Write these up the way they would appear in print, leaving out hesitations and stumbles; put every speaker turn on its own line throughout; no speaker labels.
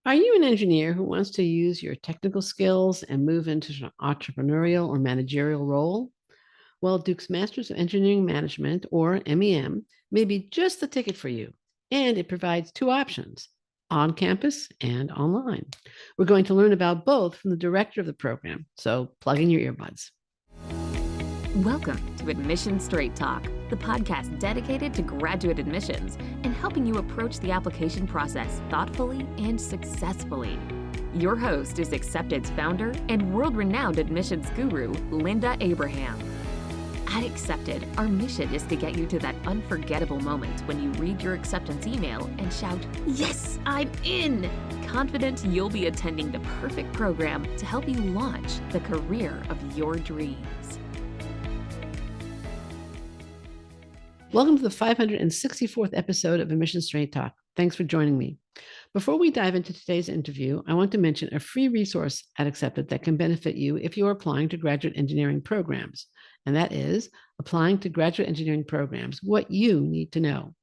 Are you an engineer who wants to use your technical skills and move into an entrepreneurial or managerial role? Well, Duke's Masters of Engineering Management, or MEM, may be just the ticket for you. And it provides two options, on campus and online. We're going to learn about both from the director of the program. So plug in your earbuds.
Welcome to Admission Straight Talk, the podcast dedicated to graduate admissions and helping you approach the application process thoughtfully and successfully. Your host is Accepted's founder and world-renowned admissions guru, Linda Abraham. At Accepted, our mission is to get you to that unforgettable moment when you read your acceptance email and shout, "Yes, I'm in!" Confident you'll be attending the perfect program to help you launch the career of your dreams.
Welcome to the 564th episode of Admission Straight Talk. Thanks for joining me. Before we dive into today's interview, I want to mention a free resource at Accepted that can benefit you if you are applying to graduate engineering programs, and that is applying to graduate engineering programs, what you need to know.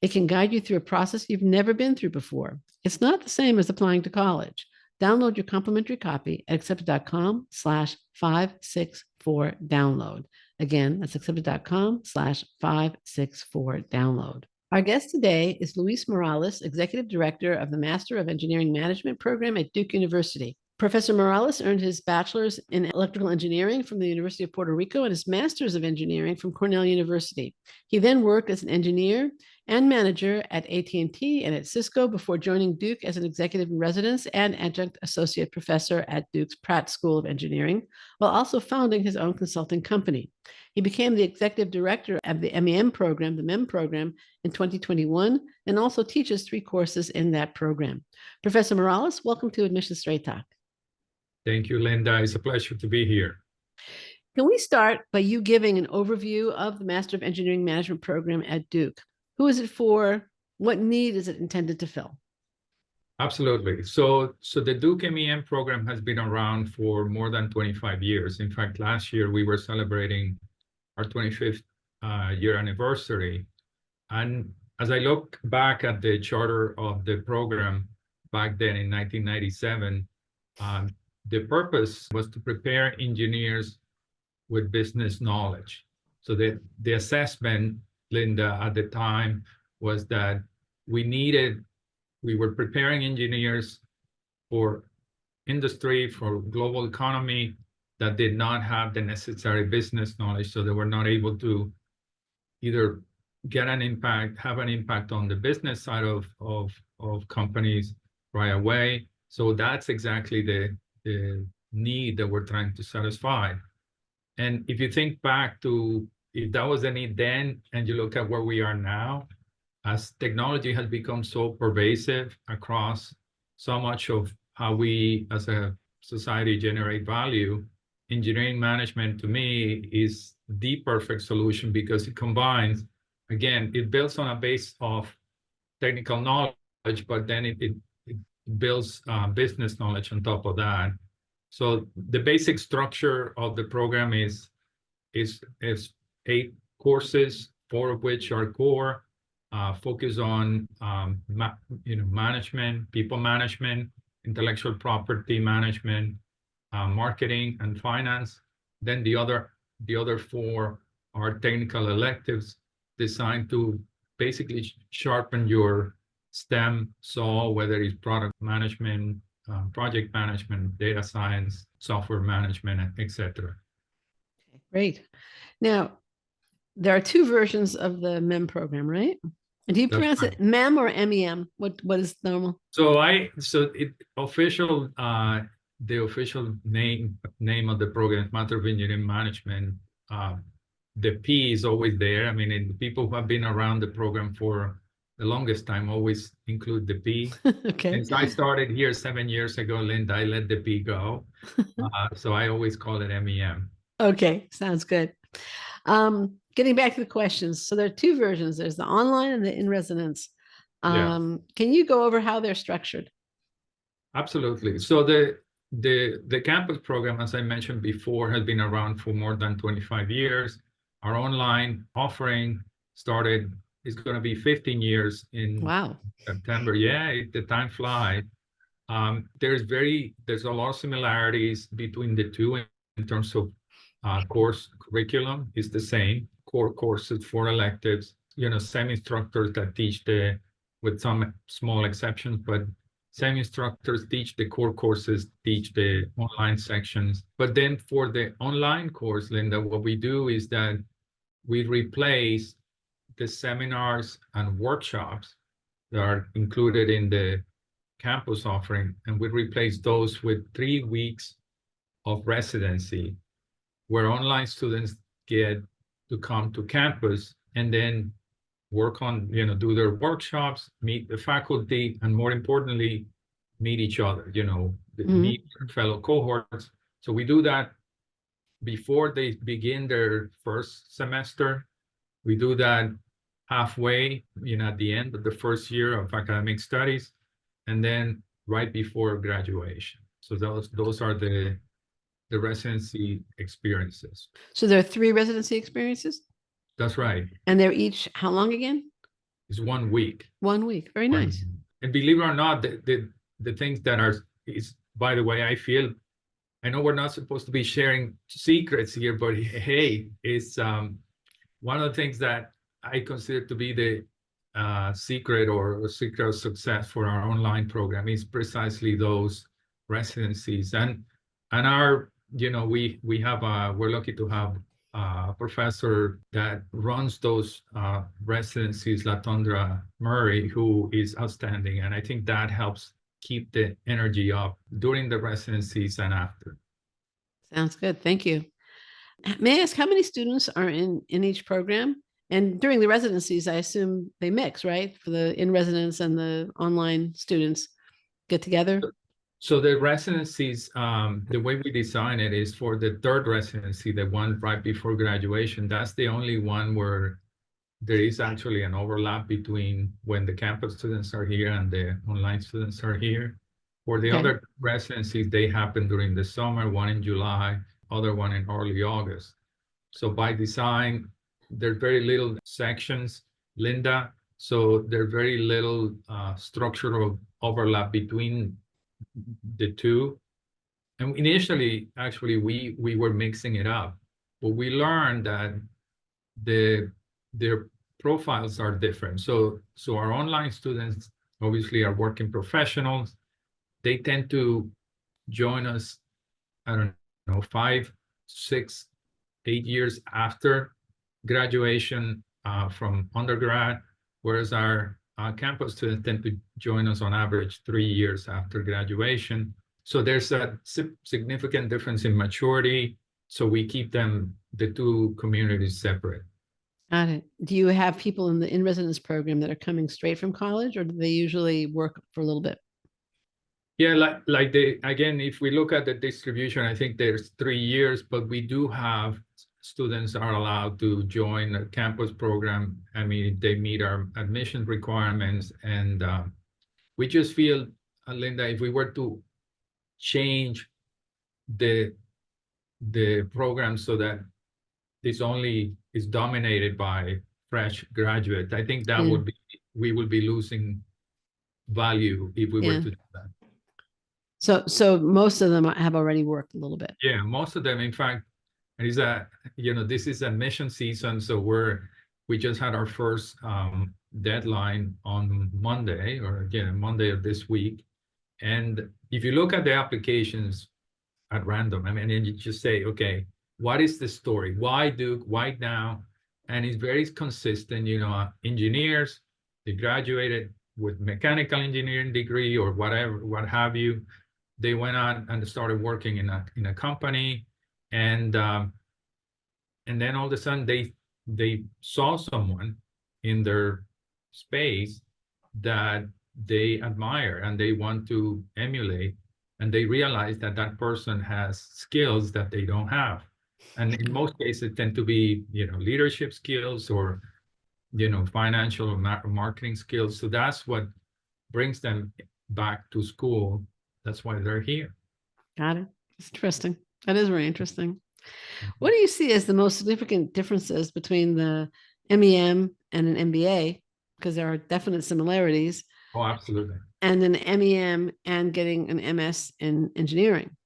It can guide you through a process you've never been through before. It's not the same as applying to college. Download your complimentary copy at accepted.com/564download. Again, that's accepted.com/564download. Our guest today is Luis Morales, Executive Director of the Master of Engineering Management program at Duke University. Professor Morales earned his bachelor's in electrical engineering from the University of Puerto Rico and his master's of engineering from Cornell University. He then worked as an engineer and manager at AT&T and at Cisco before joining Duke as an executive in residence and adjunct associate professor at Duke's Pratt School of Engineering, while also founding his own consulting company. He became the executive director of the MEM program, the MEM program, in 2021, and also teaches 3 courses in that program. Professor Morales, welcome to Admission Straight Talk.
Thank you, Linda. It's a pleasure to be here.
Can we start by you giving an overview of the Master of Engineering Management program at Duke? Who is it for? What need is it intended to fill?
Absolutely. So the Duke MEM program has been around for more than 25 years. In fact, last year we were celebrating our 25th year anniversary. And as I look back at the charter of the program back then in 1997, the purpose was to prepare engineers with business knowledge. So the assessment, Linda, at the time was that we were preparing engineers for industry, for global economy that did not have the necessary business knowledge. So they were not able to either have an impact on the business side of companies right away. So that's exactly the need that we're trying to satisfy. And if you think back to if that was the need then, and you look at where we are now, as technology has become so pervasive across so much of how we as a society generate value, engineering management to me is the perfect solution because it combines, again, it builds on a base of technical knowledge, but then it builds business knowledge on top of that. So the basic structure of the program is 8 courses, 4 of which are core, focus on management, people management, intellectual property management, marketing, and finance. Then the other 4 are technical electives designed to basically sharpen your STEM saw, whether it's product management, project management, data science, software management, etc.
Okay, great. Now, there are 2 versions of the MEM program, right? And do you pronounce it MEM or MEM? What is normal?
The official name of the program is Master of Engineering Management. The P is always there. I mean, the people who have been around the program for the longest time always include the P.
Okay.
Since I started here 7 years ago, Linda, I let the P go. So I always call it MEM.
Okay, sounds good. Getting back to the questions. So there are 2 versions. There's the online and the in-residence. Can you go over how they're structured?
Absolutely. So the campus program, as I mentioned before, has been around for more than 25 years. Our online offering is going to be 15 years in September. Yeah, the time flies. There's a lot of similarities between the two in terms of course curriculum is the same. Core courses for electives, same instructors that teach with some small exceptions, but same instructors teach the core courses, teach the online sections. But then for the online course, Linda, what we do is that we replace the seminars and workshops that are included in the campus offering, and we replace those with 3 weeks of residency, where online students get to come to campus and then work on, do their workshops, meet the faculty, and more importantly, meet each other, meet fellow cohorts. So we do that before they begin their first semester. We do that halfway, at the end of the first year of academic studies, and then right before graduation. So those are the residency experiences.
So there are 3 residency experiences?
That's right.
And they're each how long again?
It's 1 week.
1 week. Very nice.
And believe it or not, the things that is, by the way, I know we're not supposed to be sharing secrets here, but hey, it's one of the things that I consider to be the secret or secret of success for our online program is precisely those residencies. And our, we're lucky to have a professor that runs those residencies, Latondra Murray, who is outstanding. And I think that helps keep the energy up during the residencies and after.
Sounds good. Thank you. May I ask how many students are in each program? And during the residencies, I assume they mix, right? For the in-residence and the online students get together?
So the residencies, the way we design it is for the 3rd residency, the one right before graduation. That's the only one where there is actually an overlap between when the campus students are here and the online students are here. For the other residencies, they happen during the summer, one in July, other one in early August. So by design, there are very little sections, Linda. So there are very little structural overlap between the two. And initially, actually, we were mixing it up, but we learned that their profiles are different. So our online students obviously are working professionals. They tend to join us, I don't know, 5, 6, 8 years after graduation from undergrad, whereas our campus students tend to join us on average 3 years after graduation. So there's a significant difference in maturity. So we keep the two communities separate.
Got it. Do you have people in the in-residence program that are coming straight from college, or do they usually work for a little bit?
Yeah, again, if we look at the distribution, I think there's 3 years, but we do have students are allowed to join a campus program. I mean, they meet our admission requirements, and we just feel, Linda, if we were to change the program so that this only is dominated by fresh graduates, I think that we would be losing value if we were to do that.
So most of them have already worked a little bit.
Yeah, most of them. In fact, is this is admission season, so we just had our first deadline on Monday, Monday of this week. And if you look at the applications at random, I mean, and you just say, okay, what is the story? Why Duke? Why now? And it's very consistent. Engineers, they graduated with mechanical engineering degree or whatever, what have you. They went on and started working in a company, and then all of a sudden they saw someone in their space that they admire and they want to emulate, and they realize that that person has skills that they don't have, and in most cases tend to be leadership skills or financial or marketing skills. So that's what brings them back to school. That's why they're here.
Got it. It's interesting. That is very interesting. What do you see as the most significant differences between the MEM and an MBA? Because there are definite similarities.
Oh, absolutely.
and an MEM and getting an MS in engineering.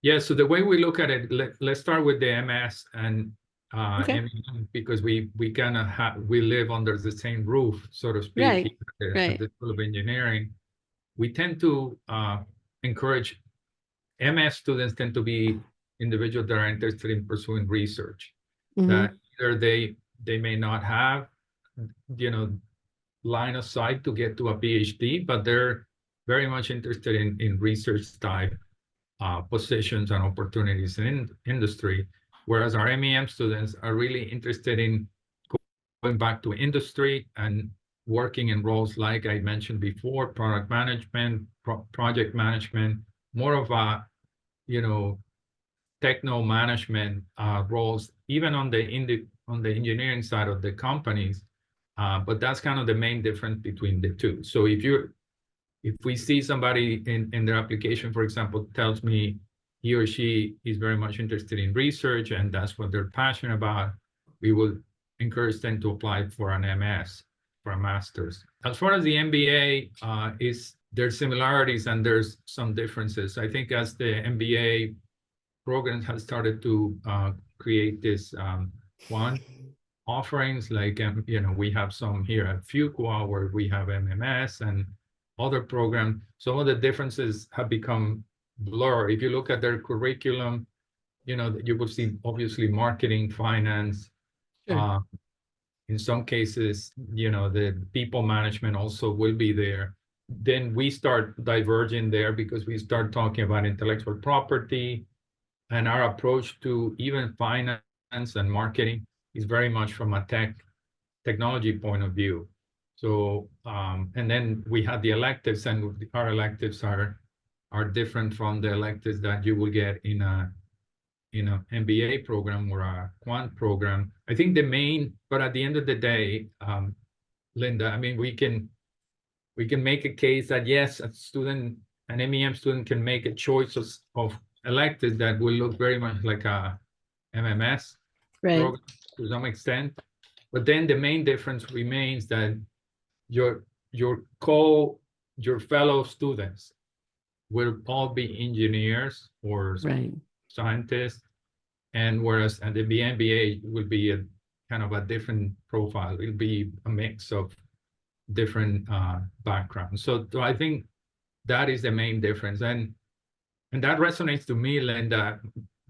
Yeah, so the way we look at it, let's start with the MS and
Okay.
MEM, because we kind of we live under the same roof, so to speak,
Right.
here at
Right.
the School of Engineering. We tend to encourage MS students tend to be individuals that are interested in pursuing research. That either they may not have, line of sight to get to a PhD, but they're very much interested in research type positions and opportunities in industry, whereas our MEM students are really interested in going back to industry and working in roles like I mentioned before, product management, project management, more of a, techno management roles, even on the engineering side of the companies. But that's kind of the main difference between the two. So if we see somebody in their application, for example, tells me he or she is very much interested in research and that's what they're passionate about, we will encourage them to apply for an MS, for a master's. As far as the MBA, there's similarities and there's some differences. I think as the MBA program has started to create this one offerings, like, we have some here at Fuqua where we have MMS and other programs, some of the differences have become blurred. If you look at their curriculum, you will see obviously marketing, finance.
Sure.
In some cases, the people management also will be there. Then we start diverging there because we start talking about intellectual property, and our approach to even finance and marketing is very much from a technology point of view. So, and then we have the electives, and our electives are different from the electives that you will get in a MBA program or a quant program. I think but at the end of the day, Linda, I mean, we can make a case that yes, an MEM student can make a choice of electives that will look very much like a MMS program to some extent. But then the main difference remains that your fellow students will all be engineers or scientists, and whereas at the MBA will be a kind of a different profile. It'll be a mix of different backgrounds. So I think that is the main difference, and that resonates to me, Linda,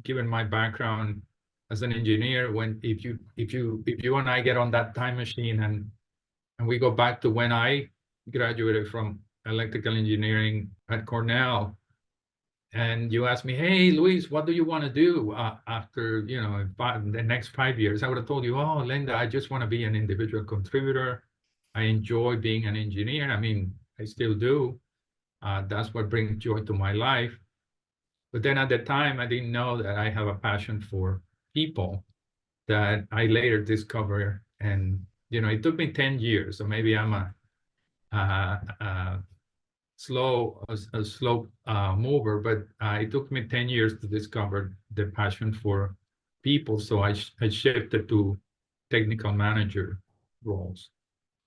given my background as an engineer. If you and I get on that time machine and we go back to when I graduated from electrical engineering at Cornell, and you ask me, hey, Luis, what do you want to do after the next 5 years? I would have told you, oh, Linda, I just want to be an individual contributor. I enjoy being an engineer. I mean, I still do. That's what brings joy to my life. But then at the time, I didn't know that I have a passion for people that I later discovered. And, it took me 10 years. So maybe I'm a slow mover, but it took me 10 years to discover the passion for people. So I shifted to technical manager roles.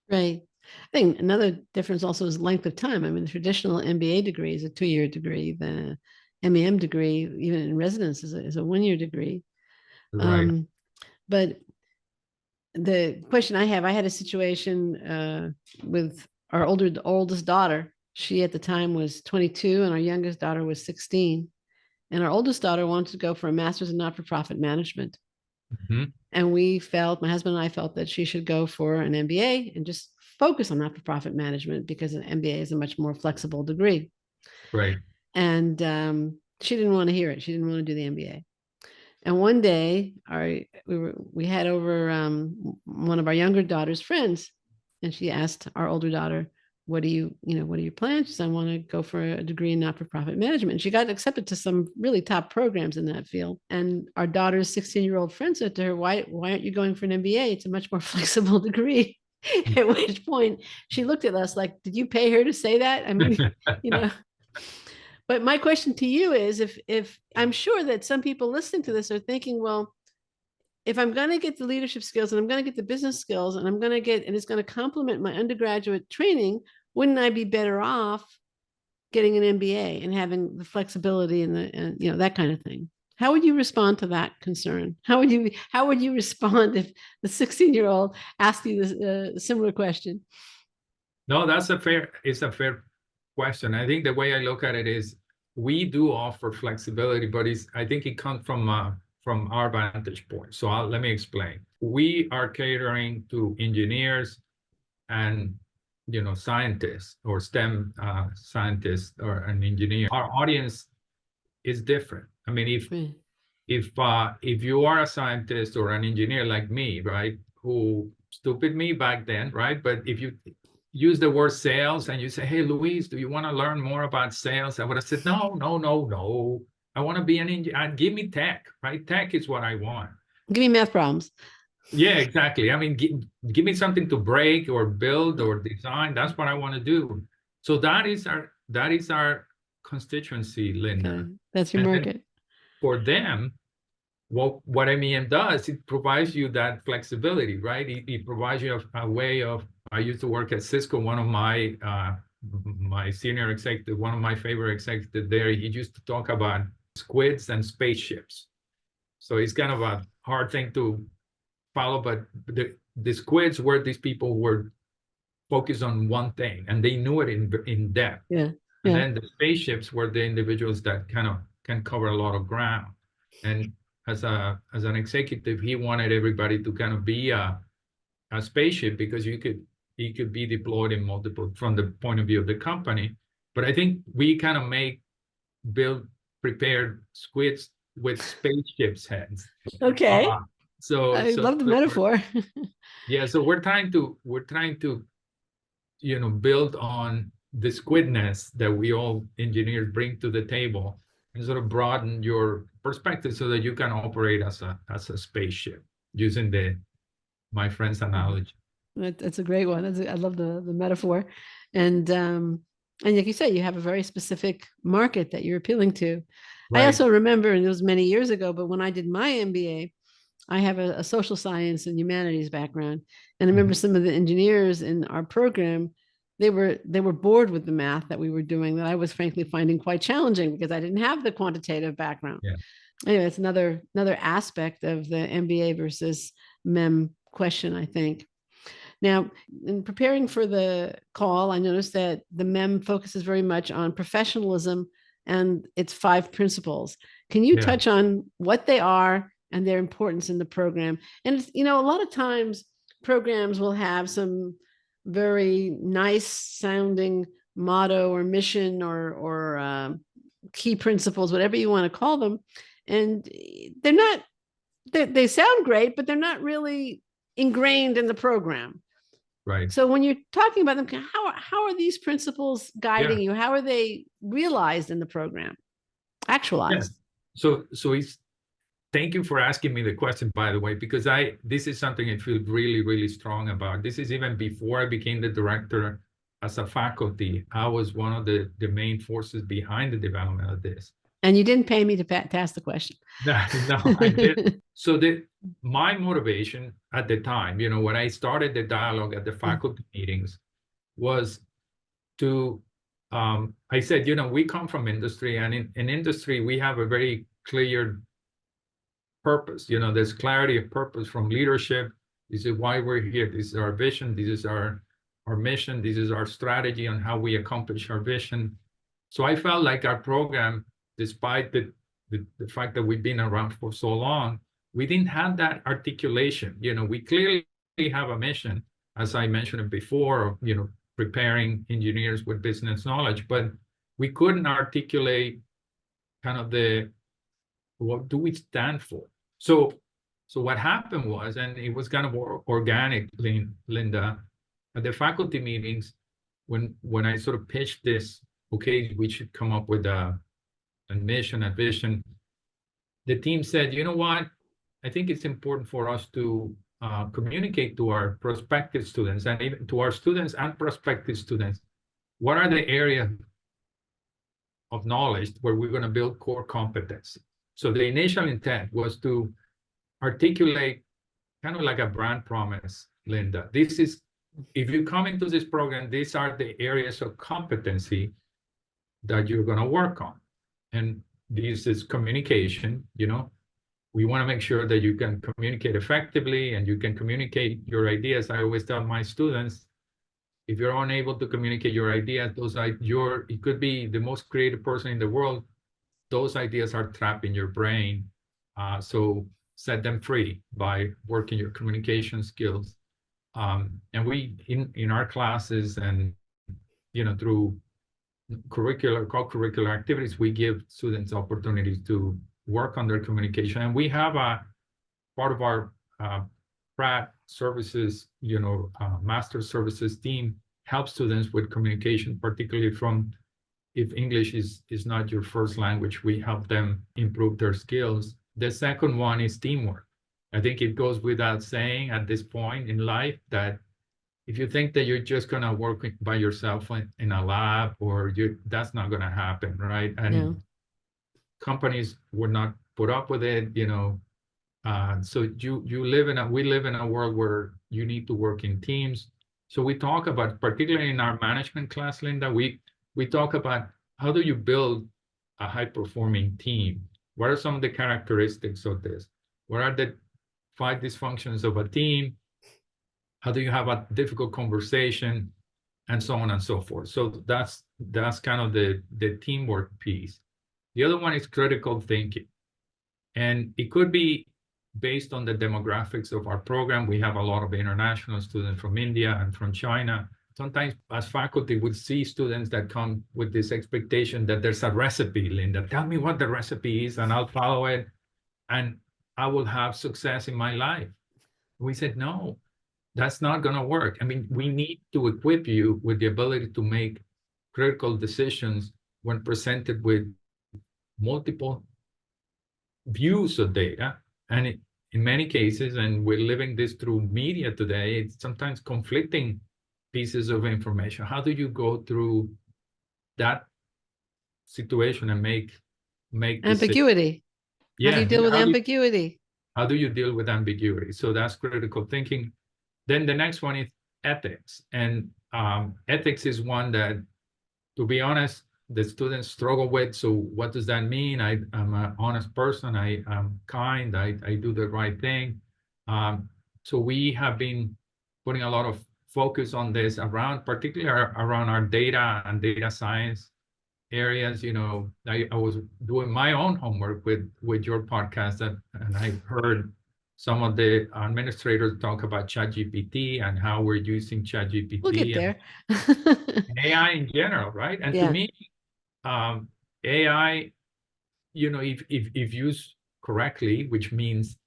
Right. I think another difference also is length of time. I mean, the traditional MBA degree is a 2-year degree. The MEM degree, even in residence, is a 1-year degree.
Right.
But the question I had a situation with our oldest daughter. She at the time was 22 and our youngest daughter was 16. And our oldest daughter wanted to go for a master's in not-for-profit management. And my husband and I felt that she should go for an MBA and just focus on not-for-profit management because an MBA is a much more flexible degree.
Right.
And she didn't want to hear it. She didn't want to do the MBA. And one day we had over one of our younger daughter's friends, and she asked our older daughter, what are your plans? She said, I want to go for a degree in not-for-profit management. And she got accepted to some really top programs in that field. And our daughter's 16-year-old friend said to her, why aren't you going for an MBA? It's a much more flexible degree. At which point she looked at us like, did you pay her to say that? I mean, But my question to you is, if I'm sure that some people listening to this are thinking, well, if I'm going to get the leadership skills and I'm going to get the business skills and it's going to complement my undergraduate training, wouldn't I be better off getting an MBA and having the flexibility and that kind of thing? How would you respond to that concern? How would you respond if the 16-year-old asked you this similar question?
No, it's a fair question. I think the way I look at it is we do offer flexibility, but I think it comes from our vantage point. So let me explain. We are catering to engineers and scientists or STEM scientists or an engineer. Our audience is different. I mean, if you are a scientist or an engineer like me, right, who stupid me back then, right? But if you use the word sales and you say, hey, Luis, do you want to learn more about sales? I would have said, no. I want to be an engineer. Give me tech, right? Tech is what I want.
Give me math problems.
Yeah, exactly. I mean, give me something to break or build or design. That's what I want to do. So that is our constituency, Linda.
Okay. That's your market.
For them, what MEM does, it provides you that flexibility, right? It provides you a way of. I used to work at Cisco. One of my senior executive, one of my favorite executives there, he used to talk about squids and spaceships. So it's kind of a hard thing to follow, but the squids were these people who were focused on one thing and they knew it in depth.
Yeah.
And then the spaceships were the individuals that kind of can cover a lot of ground. And as an executive, he wanted everybody to kind of be a spaceship because he could be deployed in multiple from the point of view of the company. But I think we kind of build prepared squids with spaceships heads.
Okay.
I love
the metaphor.
Yeah, so we're trying to build on the squidness that we all engineers bring to the table and sort of broaden your perspective so that you can operate as a spaceship using my friend's analogy.
That's a great one. I love the metaphor. And like you said, you have a very specific market that you're appealing to. Right. I also remember, and it was many years ago, but when I did my MBA, I have a social science and humanities background. And I remember some of the engineers in our program, they were bored with the math that we were doing that I was frankly finding quite challenging because I didn't have the quantitative background. Yeah. Anyway, it's another aspect of the MBA versus MEM question, I think. Now, in preparing for the call, I noticed that the MEM focuses very much on professionalism and its 5 principles. Can you touch on what they are and their importance in the program? And, a lot of times programs will have some very nice sounding motto or mission or key principles, whatever you want to call them. And they sound great, but they're not really ingrained in the program.
Right.
So when you're talking about them, how are these principles guiding you? How are they realized in the program, actualized?
Yeah. So thank you for asking me the question, by the way, because this is something I feel really, really strong about. This is even before I became the director as a faculty. I was one of the main forces behind the development of this.
And you didn't pay me to ask the question.
No, I didn't. So my motivation at the time, when I started the dialogue at the faculty meetings, was to, I said, we come from industry, and in industry, we have a very clear purpose. There's clarity of purpose from leadership. This is why we're here. This is our vision. This is our mission. This is our strategy on how we accomplish our vision. So I felt like our program, despite the fact that we've been around for so long, we didn't have that articulation. We clearly have a mission, as I mentioned before, of, preparing engineers with business knowledge, but we couldn't articulate kind of what do we stand for? So what happened was, and it was kind of organic, Linda, at the faculty meetings, when I sort of pitched this, okay, we should come up with a mission, a vision, the team said, you know what, I think it's important for us to communicate to our prospective students and even to our students and prospective students, what are the areas of knowledge where we're going to build core competence. So the initial intent was to articulate kind of like a brand promise, Linda. This is if you come into this program, these are the areas of competency that you're going to work on. And this is communication, we want to make sure that you can communicate effectively and you can communicate your ideas. I always tell my students, if you're unable to communicate your ideas, it could be the most creative person in the world. Those ideas are trapped in your brain. So set them free by working your communication skills. And we, in our classes and, through co-curricular activities, we give students opportunities to work on their communication. And we have a part of our Pratt services, master services team helps students with communication, particularly if English is not your first language, we help them improve their skills. The second one is teamwork. I think it goes without saying at this point in life that if you think that you're just going to work by yourself in a lab, that's not going to happen, right? And companies would not put up with it, so we live in a world where you need to work in teams. So we talk about, particularly in our management class, Linda, we talk about how do you build a high-performing team? What are some of the characteristics of this? What are the 5 dysfunctions of a team? How do you have a difficult conversation? And so on and so forth. So that's kind of the teamwork piece. The other one is critical thinking. And it could be based on the demographics of our program. We have a lot of international students from India and from China. Sometimes as faculty, we see students that come with this expectation that there's a recipe, Linda. Tell me what the recipe is and I'll follow it and I will have success in my life. We said, no, that's not going to work. I mean, we need to equip you with the ability to make critical decisions when presented with multiple views of data. And in many cases, and we're living this through media today, it's sometimes conflicting pieces of information. How do you go through that situation and make
ambiguity?
Yeah.
How do you deal with ambiguity?
How do you deal with ambiguity? So that's critical thinking. Then the next one is ethics. And ethics is one that, to be honest, the students struggle with. So what does that mean? I'm an honest person. I'm kind. I do the right thing. So we have been putting a lot of focus on this particularly around our data and data science areas. I was doing my own homework with your podcast, and I heard some of the administrators talk about ChatGPT and how we're using ChatGPT.
We'll get there.
And AI in general, right? And to me, AI, if used correctly, which means,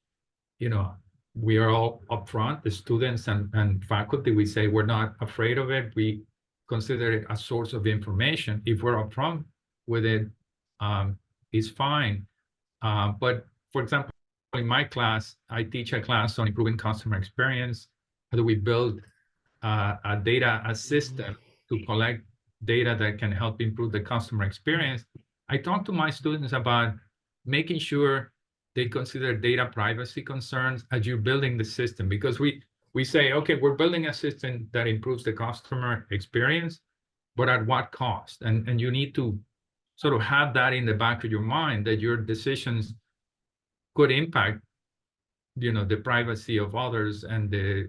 we are all upfront, the students and faculty, we say we're not afraid of it. We consider it a source of information. If we're upfront with it, it's fine. But for example, in my class, I teach a class on improving customer experience. How do we build a system to collect data that can help improve the customer experience? I talk to my students about making sure they consider data privacy concerns as you're building the system, because we say, okay, we're building a system that improves the customer experience, but at what cost? And you need to sort of have that in the back of your mind, that your decisions could impact, the privacy of others and the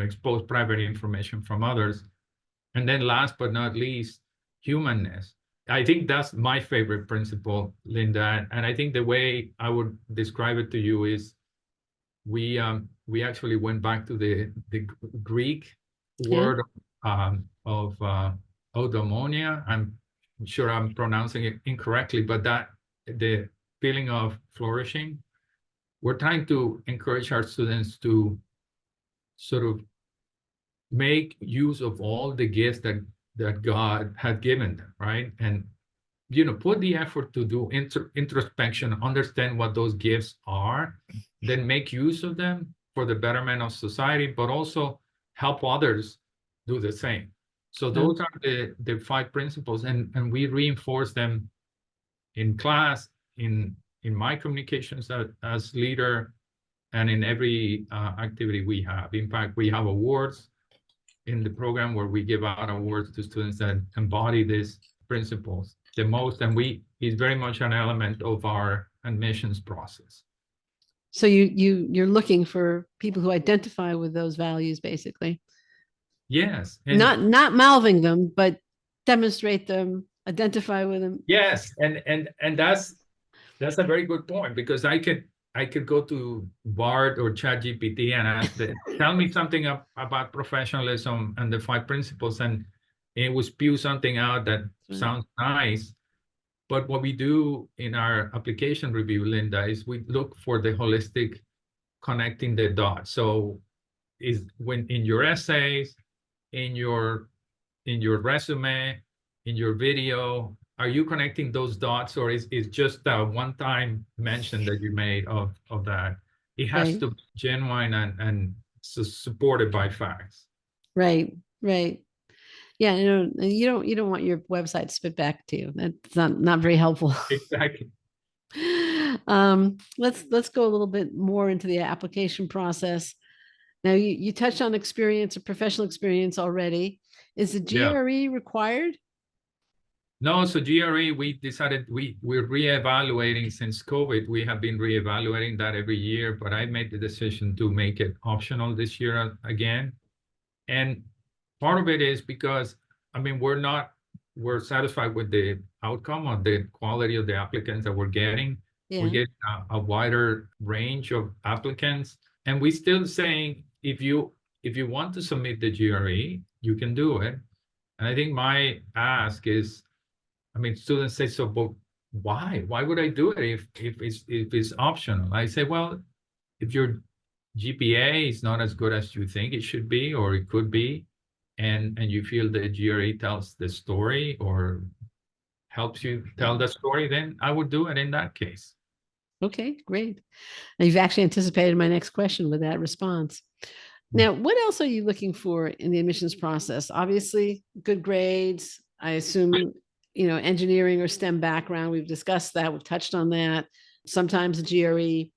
expose private information from others. And then last but not least, humanness. I think that's my favorite principle, Linda. And I think the way I would describe it to you is we actually went back to the Greek word of eudaimonia. I'm sure I'm pronouncing it incorrectly, but the feeling of flourishing. We're trying to encourage our students to sort of make use of all the gifts that God had given them, right? And, put the effort to do introspection, understand what those gifts are, then make use of them for the betterment of society, but also help others do the same. So those are the 5 principles, and we reinforce them in class, in my communications as leader, and in every activity we have. In fact, we have awards in the program where we give out awards to students that embody these principles the most, and is very much an element of our admissions process.
So you're looking for people who identify with those values, basically.
Yes.
Not mouthing them, but demonstrate them, identify with them.
Yes, and that's a very good point, because I could go to Bard or ChatGPT and ask them, tell me something about professionalism and the 5 principles, and it will spew something out that sounds nice. But what we do in our application review, Linda, is we look for the holistic connecting the dots. So is when in your essays, in your resume, in your video, are you connecting those dots, or is just a one-time mention that you made of that? It has to be genuine and supported by facts.
Right. Yeah, you don't want your website to spit back to you. That's not very helpful.
Exactly.
Let's go a little bit more into the application process. Now, you touched on experience or professional experience already. Is the GRE required?
No, so GRE, we decided we're reevaluating since COVID. We have been reevaluating that every year, but I made the decision to make it optional this year again. And part of it is because, I mean, we're satisfied with the outcome of the quality of the applicants that we're getting.
Yeah.
We get a wider range of applicants, and we still saying, if you want to submit the GRE, you can do it. And I think my ask is, I mean, students say, so, but why? Why would I do it if it's optional? I say, well, if your GPA is not as good as you think it should be, or it could be, and you feel the GRE tells the story or helps you tell the story, then I would do it in that case.
Okay, great. And you've actually anticipated my next question with that response. Now, what else are you looking for in the admissions process? Obviously, good grades. I assume, engineering or STEM background. We've discussed that. We've touched on that. Sometimes a GRE.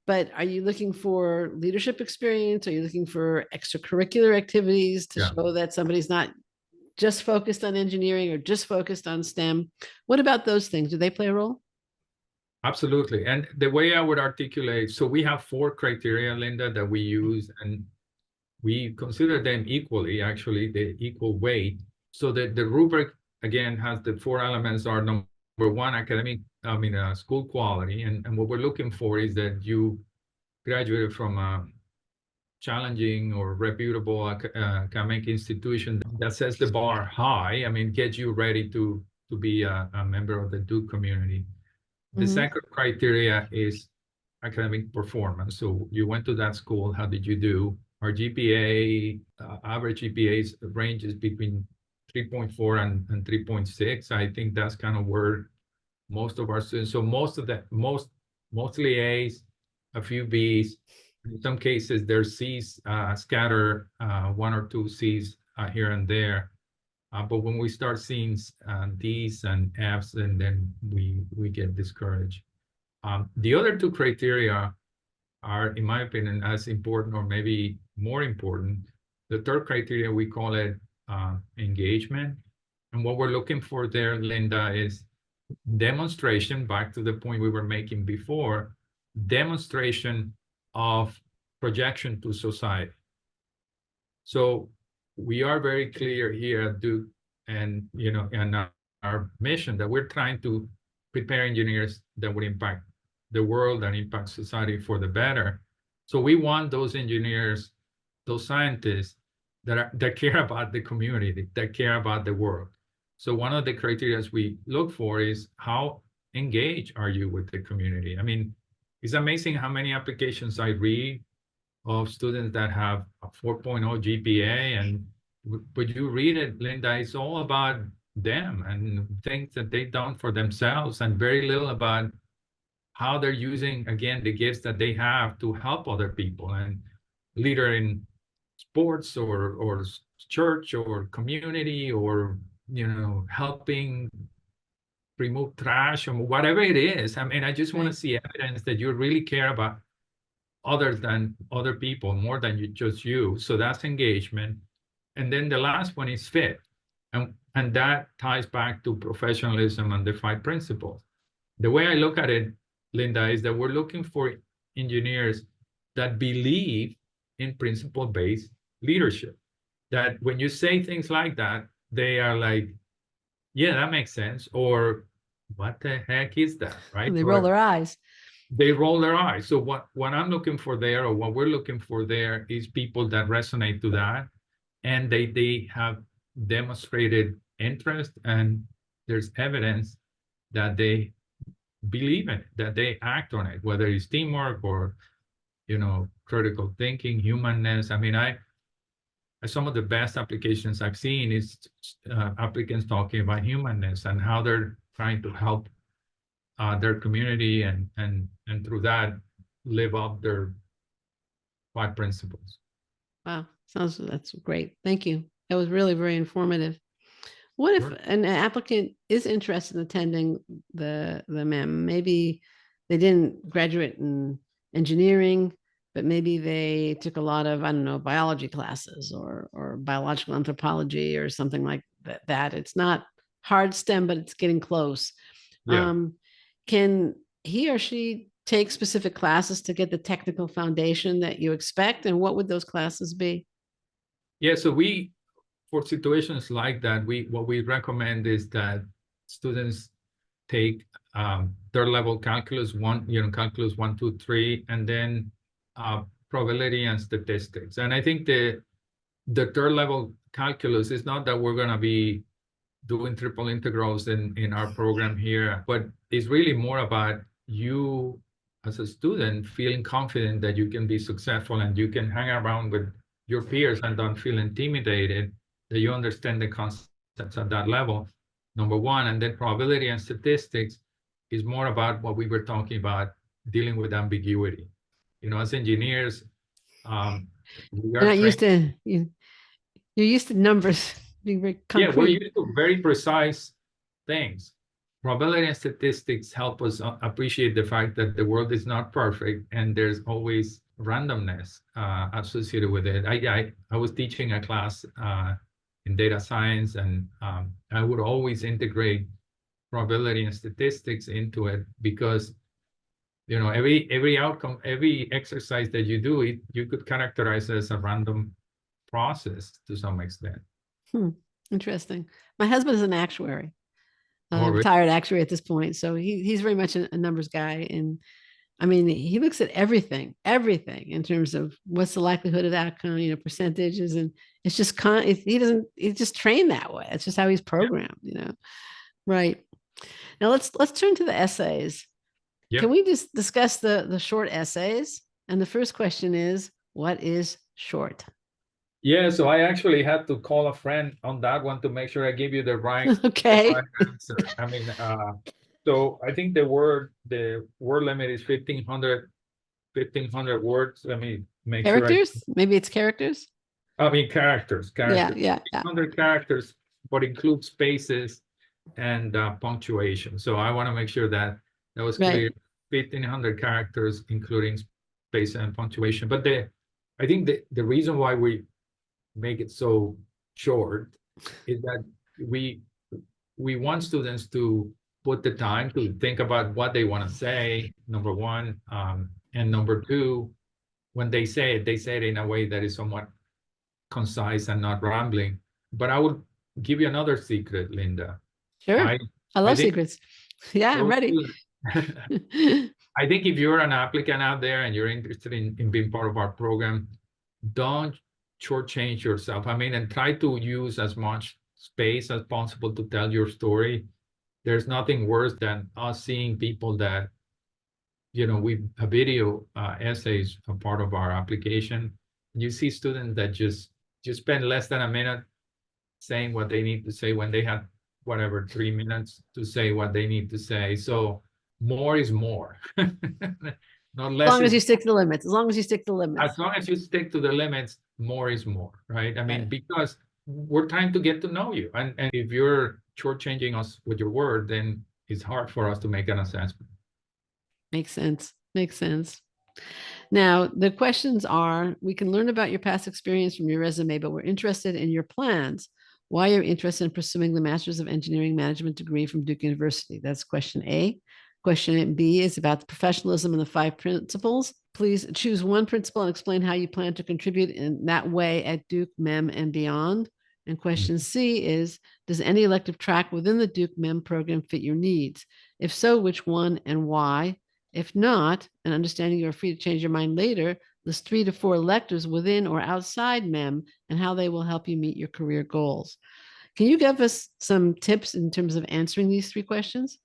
But are you looking for leadership experience? Are you looking for extracurricular activities to show that somebody's not just focused on engineering or just focused on STEM? What about those things? Do they play a role?
Absolutely. And the way I would articulate, so we have 4 criteria, Linda, that we use, and we consider them equally, actually, the equal weight. So that the rubric, again, has the 4 elements are number 1, academic, school quality. And what we're looking for is that you graduated from a challenging or reputable academic institution that sets the bar high. I mean, get you ready to be a member of the Duke community. The second criteria is academic performance. So you went to that school, how did you do? Our GPA, average GPAs ranges between 3.4 and 3.6. I think that's kind of where most of our students, so mostly A's, a few B's. In some cases, there's C's scatter, 1 or 2 C's here and there. But when we start seeing D's and F's, and then we get discouraged. The other 2 criteria are, in my opinion, as important or maybe more important. The third criteria, we call it engagement. And what we're looking for there, Linda, is demonstration, back to the point we were making before, demonstration of projection to society. So we are very clear here at Duke, and and our mission, that we're trying to prepare engineers that would impact the world and impact society for the better. So we want those engineers, those scientists that care about the community, that care about the world. So one of the criteria we look for is, how engaged are you with the community? I mean, it's amazing how many applications I read of students that have a 4.0 GPA, but you read it, Linda, it's all about them and things that they've done for themselves, and very little about how they're using, again, the gifts that they have to help other people, and leader in sports or church or community, or helping remove trash or whatever it is. I mean, I just want to see evidence that you really care about others than other people, more than just you. So that's engagement. And then the last one is fit. And that ties back to professionalism and the 5 principles. The way I look at it, Linda, is that we're looking for engineers that believe in principle-based leadership. That when you say things like that, they are like, yeah, that makes sense. Or what the heck is that, right?
They roll their eyes.
They roll their eyes. So what I'm looking for there, or what we're looking for there, is people that resonate to that, and they have demonstrated interest, and there's evidence that they believe in it, that they act on it, whether it's teamwork or, critical thinking, humanness. I mean, some of the best applications I've seen is applicants talking about humanness and how they're trying to help their community and through that live up their 5 principles.
Wow, that's great. Thank you. That was really very informative. What if an applicant is interested in attending the MEM? Maybe they didn't graduate in engineering, but maybe they took a lot of, I don't know, biology classes or biological anthropology or something like that. It's not hard STEM, but it's getting close.
Yeah.
Can he or she take specific classes to get the technical foundation that you expect? And what would those classes be?
Yeah, so for situations like that, what we recommend is that students take third level calculus 1, calculus 1, 2, 3, and then probability and statistics. And I think the third level calculus is not that we're going to be doing triple integrals in our program here, but it's really more about you as a student feeling confident that you can be successful and you can hang around with your peers and don't feel intimidated, that you understand the concepts at that level, number one. And then probability and statistics is more about what we were talking about, dealing with ambiguity. As engineers, we are
You're not used to, you're used to numbers being very concrete.
Yeah, we're used to very precise things. Probability and statistics help us appreciate the fact that the world is not perfect and there's always randomness associated with it. I was teaching a class in data science, and I would always integrate probability and statistics into it because every outcome, every exercise that you do, you could characterize as a random process to some extent.
Interesting. My husband is an actuary,
Really?
retired actuary at this point. So he's very much a numbers guy. And I mean, he looks at everything in terms of what's the likelihood of outcome, percentages. And it's just, he's just trained that way. It's just how he's programmed, Right. Now let's turn to the essays.
Yep.
Can we just discuss the short essays? And the first question is, what is short?
Yeah, so I actually had to call a friend on that one to make sure I give you the right,
okay.
the right answer. I mean, so I think the word limit is 1,500 words. Let me make
characters?
sure.
Maybe it's characters?
I mean, characters.
Yeah.
100 characters, but includes spaces and punctuation. So I want to make sure that was clear. 1,500 characters, including space and punctuation. But I think the reason why we make it so short is that we want students to put the time to think about what they want to say, number one, and number two, when they say it in a way that is somewhat concise and not rambling. But I would give you another secret, Linda.
Sure. I love secrets. Yeah, I'm ready.
I think if you're an applicant out there and you're interested in being part of our program, don't shortchange yourself. I mean, and try to use as much space as possible to tell your story. There's nothing worse than us seeing people that, we video essays a part of our application. You see students that just spend less than a minute saying what they need to say when they have whatever 3 minutes to say what they need to say. So more is more. Not less.
As long as you stick to the limits. As long as you stick to the limits.
As long as you stick to the limits, more is more, right? I mean, because we're trying to get to know you. And if you're shortchanging us with your word, then it's hard for us to make an assessment.
Makes sense. Now, the questions are, we can learn about your past experience from your resume, but we're interested in your plans. Why you're interested in pursuing the Master's of Engineering Management degree from Duke University. That's question A. Question B is about the professionalism and the 5 principles. Please choose one principle and explain how you plan to contribute in that way at Duke, MEM, and beyond. And question C is, does any elective track within the Duke MEM program fit your needs? If so, which one and why? If not, and understanding you're free to change your mind later, list 3 to 4 electives within or outside MEM and how they will help you meet your career goals. Can you give us some tips in terms of answering these 3 questions?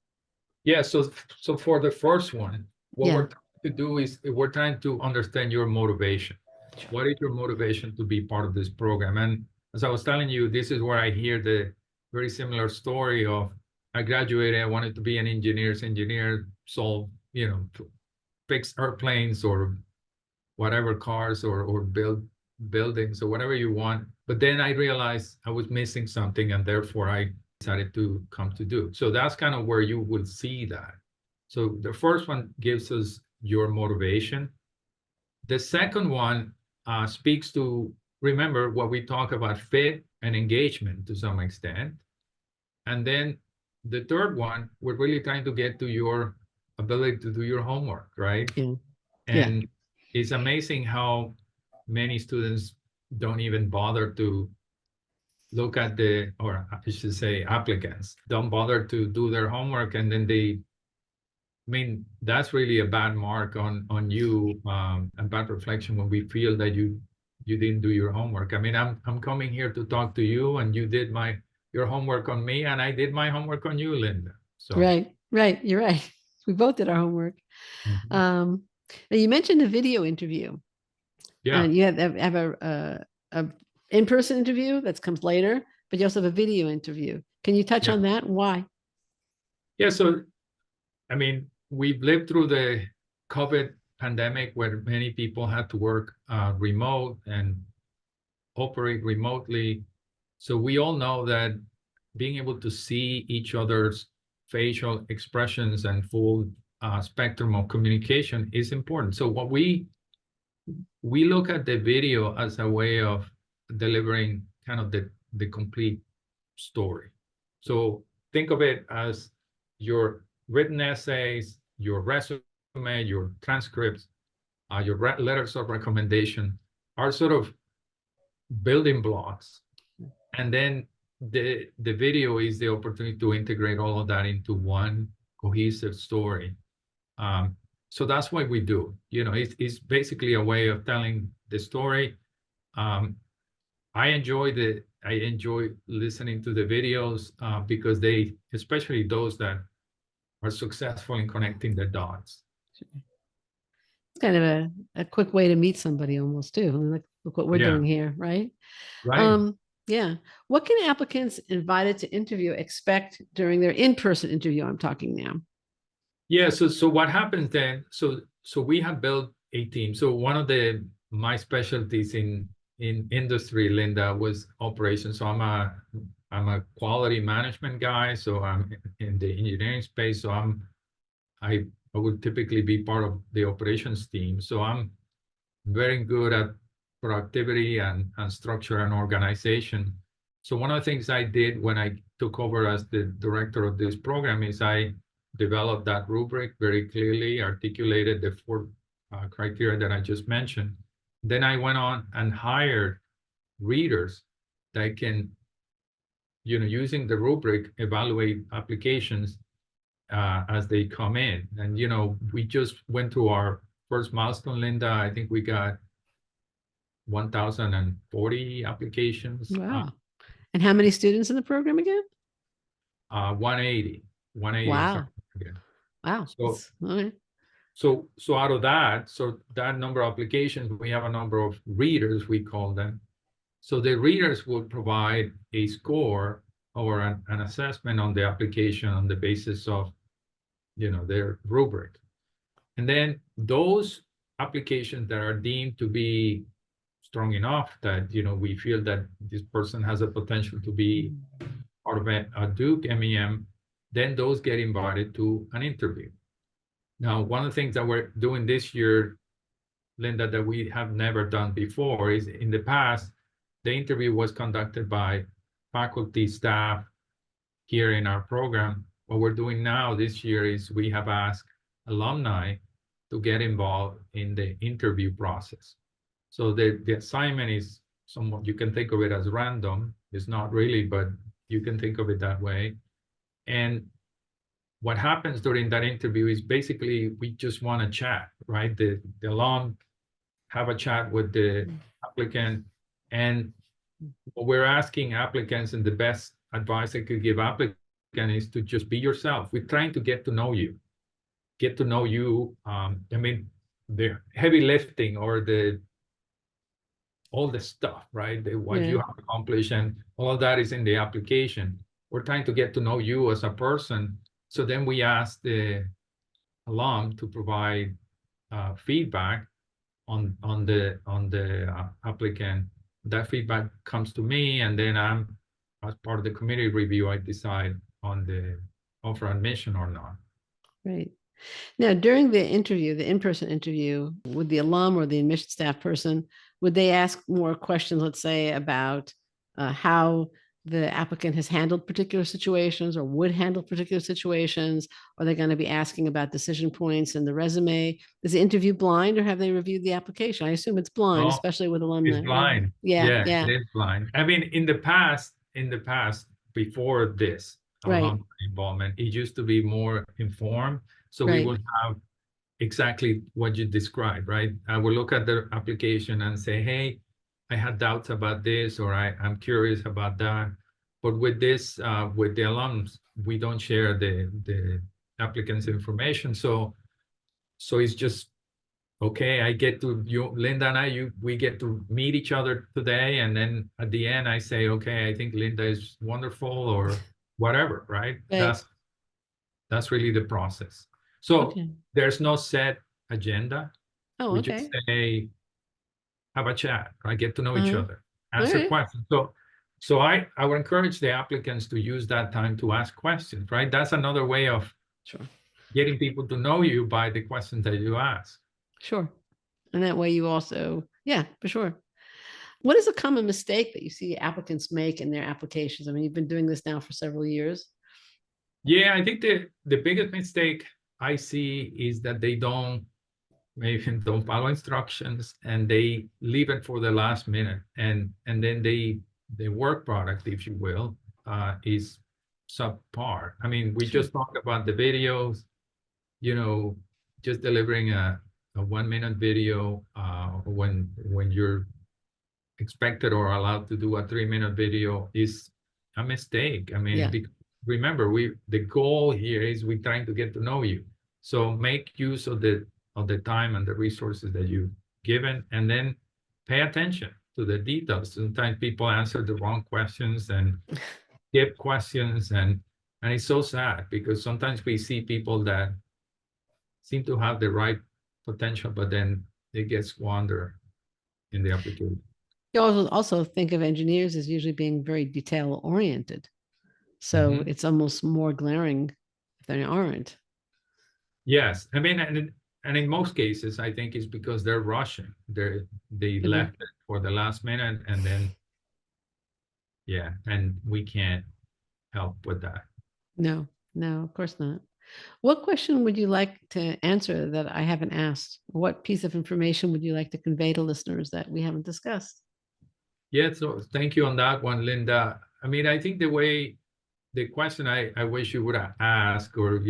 Yeah, so for the first one, what
Yeah.
we're trying to do is we're trying to understand your motivation. What is your motivation to be part of this program? And as I was telling you, this is where I hear the very similar story of I graduated, I wanted to be an engineer, solve, fix airplanes or whatever cars or build buildings or whatever you want. But then I realized I was missing something and therefore I decided to come to Duke. So that's kind of where you would see that. So the first one gives us your motivation. The second one speaks to, remember what we talk about, fit and engagement to some extent. And then the third one, we're really trying to get to your ability to do your homework, right?
Yeah.
And it's amazing how many students don't even bother to look at or I should say applicants, don't bother to do their homework. And then that's really a bad mark on you, a bad reflection when we feel that you didn't do your homework. I mean, I'm coming here to talk to you and you did your homework on me and I did my homework on you, Linda. So
Right. You're right. We both did our homework. Now you mentioned a video interview.
Yeah.
You have a in-person interview that comes later, but you also have a video interview. Can you touch on that? Why?
Yeah. So, I mean, we've lived through the COVID pandemic where many people had to work remote and operate remotely. So we all know that being able to see each other's facial expressions and full spectrum of communication is important. So what we look at the video as a way of delivering kind of the complete story. So think of it as your written essays, your resume, your transcripts, your letters of recommendation are sort of building blocks. And then the video is the opportunity to integrate all of that into one cohesive story. So that's what we do. It's basically a way of telling the story. I enjoy listening to the videos because they, especially those that are successful in connecting the dots.
It's kind of a quick way to meet somebody almost too. Like, look what we're doing here, right?
Right.
Yeah. What can applicants invited to interview expect during their in-person interview? I'm talking now.
Yeah. So what happens then? So we have built a team. So one of my specialties in industry, Linda, was operations. So I'm a quality management guy. So I'm in the engineering space. So I would typically be part of the operations team. So I'm very good at productivity and structure and organization. So one of the things I did when I took over as the director of this program is I developed that rubric very clearly, articulated the 4 criteria that I just mentioned. Then I went on and hired readers that can, using the rubric, evaluate applications as they come in. And, we just went through our first milestone, Linda. I think we got 1,040 applications.
Wow. And how many students in the program again?
180.
Wow.
Again.
Wow.
So out of that, that number of applications, we have a number of readers, we call them. So the readers will provide a score or an assessment on the application on the basis of, their rubric. And then those applications that are deemed to be strong enough that, we feel that this person has a potential to be part of a Duke MEM, then those get invited to an interview. Now, one of the things that we're doing this year, Linda, that we have never done before is in the past, the interview was conducted by faculty, staff here in our program. What we're doing now this year is we have asked alumni to get involved in the interview process. So the assignment is somewhat, you can think of it as random. It's not really, but you can think of it that way. And what happens during that interview is basically we just want to chat, right? The alum have a chat with the applicant, and what we're asking applicants, and the best advice I could give applicant is to just be yourself. We're trying to get to know you. I mean, the heavy lifting or all the stuff, right? What you have accomplished and all of that is in the application. We're trying to get to know you as a person. So then we ask the alum to provide feedback on the applicant. That feedback comes to me, and then I'm, as part of the committee review, I decide on the offer admission or not.
Right. Now, during the interview, the in-person interview with the alum or the admission staff person, would they ask more questions, let's say, about how the applicant has handled particular situations or would handle particular situations? Are they going to be asking about decision points in the resume? Is the interview blind, or have they reviewed the application? I assume it's blind, especially with alumni.
It's blind.
Yeah.
It is blind. I mean, in the past, before this alumni involvement, it used to be more informed. So we would have exactly what you described, right? I will look at the application and say, hey, I had doubts about this, or I'm curious about that. But with this, with the alums, we don't share the applicant's information. So it's just, okay, I get to, Linda and we get to meet each other today. And then at the end, I say, okay, I think Linda is wonderful, or whatever, right? That's really the process. So there's no set agenda.
Oh,
we just say, have a chat, right? Get to know each other, answer questions. So I would encourage the applicants to use that time to ask questions, right? That's another way of getting people to know you, by the questions that you ask.
Sure. And that way you also, for sure. What is a common mistake that you see applicants make in their applications? I mean, you've been doing this now for several years.
Yeah, I think the biggest mistake I see is that they maybe don't follow instructions, and they leave it for the last minute, and then the work product, if you will, is subpar. I mean, we just talked about the videos, just delivering a 1-minute video when you're expected or allowed to do a 3-minute video is a mistake. I mean, remember, the goal here is we're trying to get to know you. So make use of the time and the resources that you've given, and then pay attention to the details. Sometimes people answer the wrong questions and skip questions, and it's so sad, because sometimes we see people that seem to have the right potential, but then it gets squandered in the application.
You also think of engineers as usually being very detail oriented. So it's almost more glaring if they aren't.
Yes, I mean, and in most cases, I think it's because they're rushing. They left it for the last minute, and then, and we can't help with that.
No, of course not. What question would you like to answer that I haven't asked? What piece of information would you like to convey to listeners that we haven't discussed?
Yeah, so thank you on that one, Linda. I mean, I think the question I wish you would ask, or,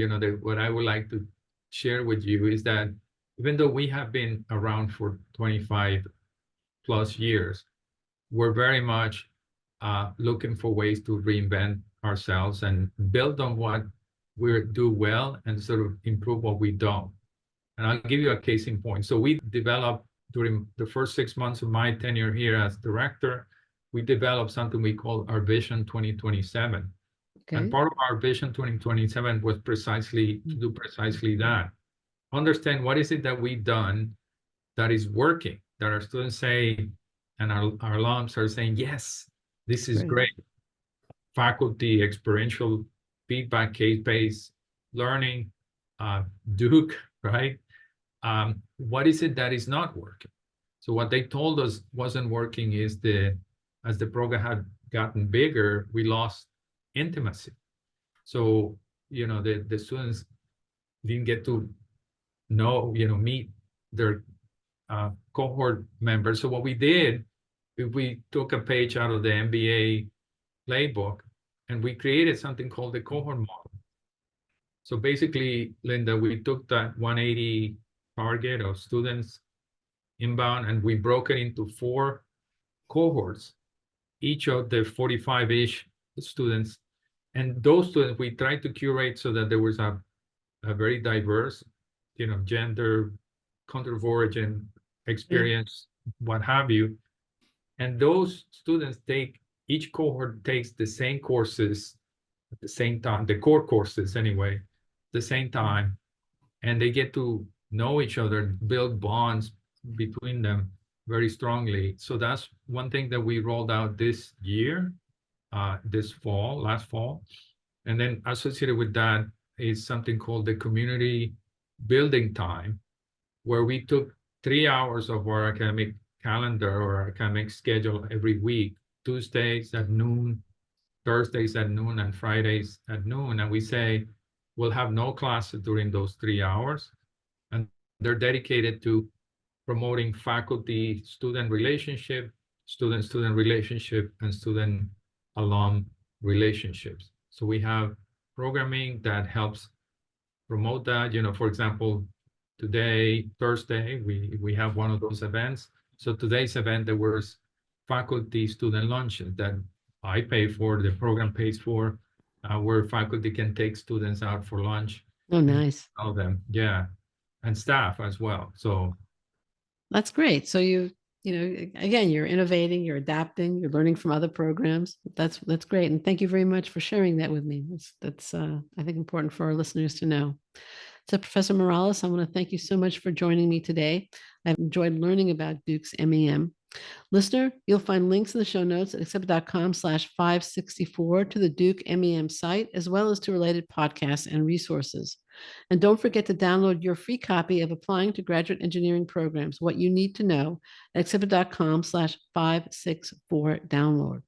what I would like to share with you is that even though we have been around for 25 plus years, we're very much looking for ways to reinvent ourselves and build on what we do well and sort of improve what we don't. And I'll give you a case in point. So we developed, during the first 6 months of my tenure here as director, we developed something we call our Vision 2027. And part of our Vision 2027 was precisely to do precisely that. Understand what is it that we've done that is working, that our students say, and our alums are saying, yes, this is great. Faculty, experiential feedback, case-based learning, Duke, right? what is it that is not working? So what they told us wasn't working is as the program had gotten bigger, we lost intimacy. So, the students didn't get to meet their cohort members. So what we did, we took a page out of the MBA playbook and we created something called the cohort model. So basically, Linda, we took that 180 target of students inbound and we broke it into 4 cohorts, each of the 45-ish students. And those students, we tried to curate so that there was a very diverse, gender, country of origin, experience, what have you. And those students each cohort takes the same courses at the same time, the core courses anyway, the same time, and they get to know each other, build bonds between them very strongly. So that's one thing that we rolled out this year, last fall. And then associated with that is something called the community building time, where we took 3 hours of our academic calendar or our academic schedule every week, Tuesdays at noon, Thursdays at noon, and Fridays at noon. And we say, we'll have no classes during those 3 hours. And they're dedicated to promoting faculty-student relationship, student-student relationship, and student-alum relationships. So we have programming that helps promote that. For example, today, Thursday, we have one of those events. So today's event, there was faculty-student lunches that I pay for, the program pays for, where faculty can take students out for lunch.
Oh, nice.
All of them, yeah, and staff as well. So
that's great. So again, you're innovating, you're adapting, you're learning from other programs. That's great. And thank you very much for sharing that with me. That's I think important for our listeners to know. So Professor Morales, I want to thank you so much for joining me today. I've enjoyed learning about Duke's MEM. Listener, you'll find links in the show notes at accepted.com/564 to the Duke MEM site, as well as to related podcasts and resources. And don't forget to download your free copy of Applying to Graduate Engineering Programs, What You Need to Know, at accepted.com/564 download.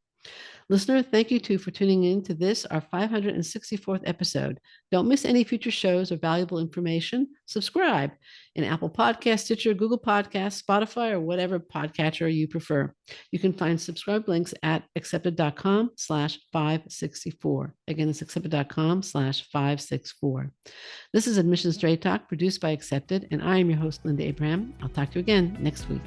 Listener, thank you too for tuning in to this, our 564th episode. Don't miss any future shows or valuable information. Subscribe in Apple Podcasts, Stitcher, Google Podcasts, Spotify, or whatever podcatcher you prefer. You can find subscribe links at accepted.com/564. Again, it's accepted.com/564. This is Admission Straight Talk, produced by Accepted, and I am your host, Linda Abraham. I'll talk to you again next week.